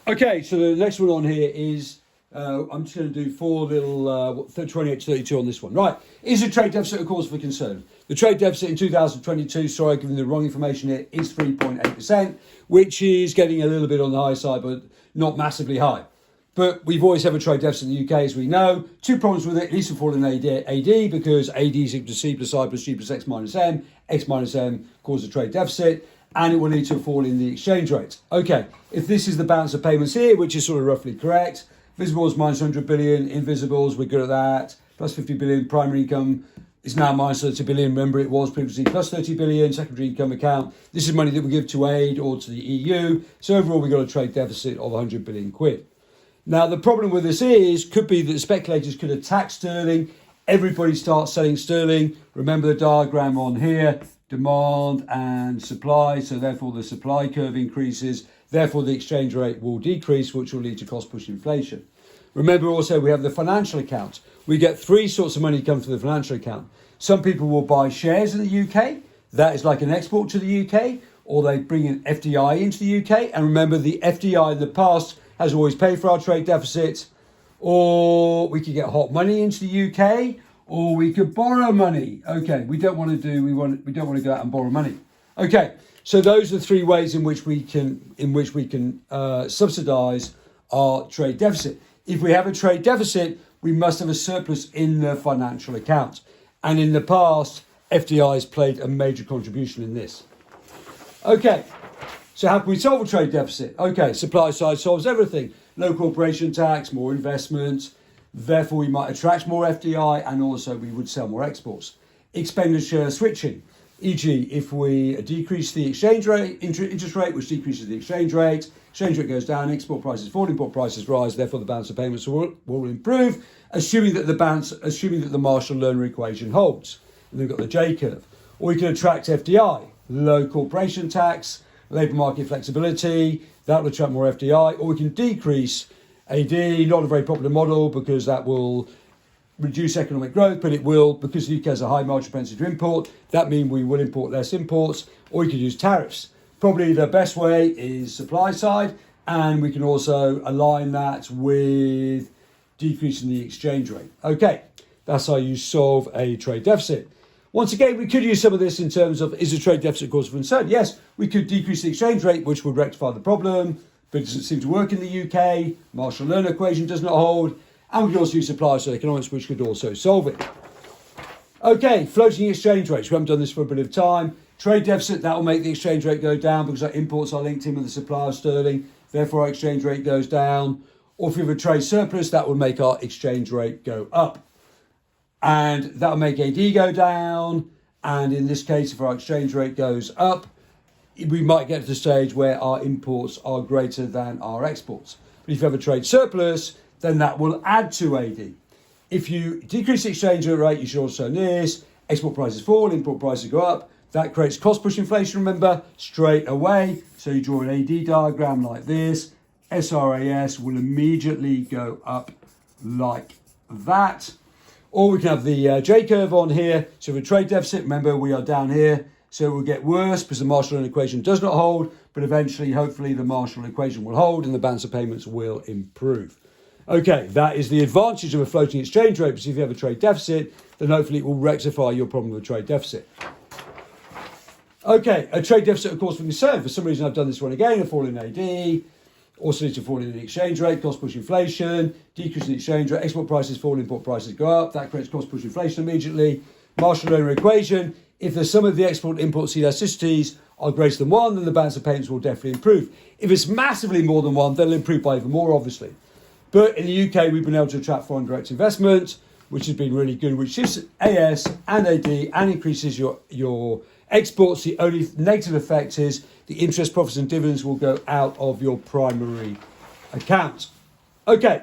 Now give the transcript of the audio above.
Okay, so the next one on here is, I'm just going to do four little 28 to 32 on this one. Right, is the trade deficit a cause for concern? The trade deficit in 2022, sorry, I've given the wrong information here, is 3.8%, which is getting a little bit on the high side, but not massively high. But we've always had a trade deficit in the UK, as we know. Two problems with it, at least for falling AD, because AD is equal to C plus I plus G plus X minus M causes a trade deficit, and it will lead to a fall in the exchange rate. Okay, if this is the balance of payments here, which is sort of roughly correct, visibles minus 100 billion, invisibles, we're good at that, plus 50 billion, primary income is now minus 30 billion. Remember, it was previously plus 30 billion, secondary income account. This is money that we give to aid or to the EU. So overall, we've got a trade deficit of 100 billion quid. Now, the problem with this could be that the speculators could attack sterling. Everybody starts selling sterling. Remember the diagram on here, demand and supply. So therefore, the supply curve increases. Therefore, the exchange rate will decrease, which will lead to cost-push inflation. Remember also, we have the financial account. We get three sorts of money come to the financial account. Some people will buy shares in the UK. That is like an export to the UK. Or they bring an FDI into the UK. And remember, the FDI in the past has always paid for our trade deficit, or we could get hot money into the UK, or we could borrow money. Okay, we don't want to go out and borrow money. Okay, so those are three ways in which we can subsidise our trade deficit. If we have a trade deficit, we must have a surplus in the financial account, and in the past, FDI has played a major contribution in this. Okay. So how can we solve a trade deficit? Okay, supply side solves everything. Low corporation tax, more investment. Therefore, we might attract more FDI, and also we would sell more exports. Expenditure switching, e.g. if we decrease the exchange rate, interest rate, which decreases the exchange rate goes down, export prices fall, import prices rise, therefore the balance of payments will improve, assuming that the Marshall-Lerner equation holds. And we've got the J curve. Or we can attract FDI, low corporation tax, labour market flexibility, that will attract more FDI, or we can decrease AD, not a very popular model because that will reduce economic growth, but it will, because the UK has a high marginal propensity to import, that means we will import less imports, or we could use tariffs. Probably the best way is supply side, and we can also align that with decreasing the exchange rate. Okay, that's how you solve a trade deficit. Once again, we could use some of this in terms of, is a trade deficit a cause for concern? Yes, we could decrease the exchange rate, which would rectify the problem, but it doesn't seem to work in the UK. Marshall-Lerner equation does not hold. And we could also use supply side economics, which could also solve it. Okay, floating exchange rates. We haven't done this for a bit of time. Trade deficit, that will make the exchange rate go down because our imports are linked in with the supply of sterling. Therefore, our exchange rate goes down. Or if we have a trade surplus, that will make our exchange rate go up. And that'll make AD go down. And in this case, if our exchange rate goes up, we might get to the stage where our imports are greater than our exports. But if you have a trade surplus, then that will add to AD. If you decrease the exchange rate, you should also know this. Export prices fall, import prices go up. That creates cost push inflation, remember, straight away. So you draw an AD diagram like this. SRAS will immediately go up like that. Or we can have the J curve on here. So for trade deficit, remember we are down here. So it will get worse because the Marshall-Lerner equation does not hold. But eventually, hopefully, the Marshall equation will hold and the balance of payments will improve. Okay, that is the advantage of a floating exchange rate. Because if you have a trade deficit, then hopefully it will rectify your problem with a trade deficit. Okay, a trade deficit, of course, for concern. For some reason, I've done this one again, a fall in AD. Also leads to fall in the exchange rate, cost push inflation, decrease in the exchange rate, export prices fall, import prices go up. That creates cost push inflation immediately. Marshall-Lerner equation, if the sum of the export and import elasticities are greater than 1, then the balance of payments will definitely improve. If it's massively more than 1, then it'll improve by even more, obviously. But in the UK, we've been able to attract foreign direct investment, which has been really good, which shifts AS and AD and increases your exports. The only negative effect is the interest, profits and dividends will go out of your primary account. Okay,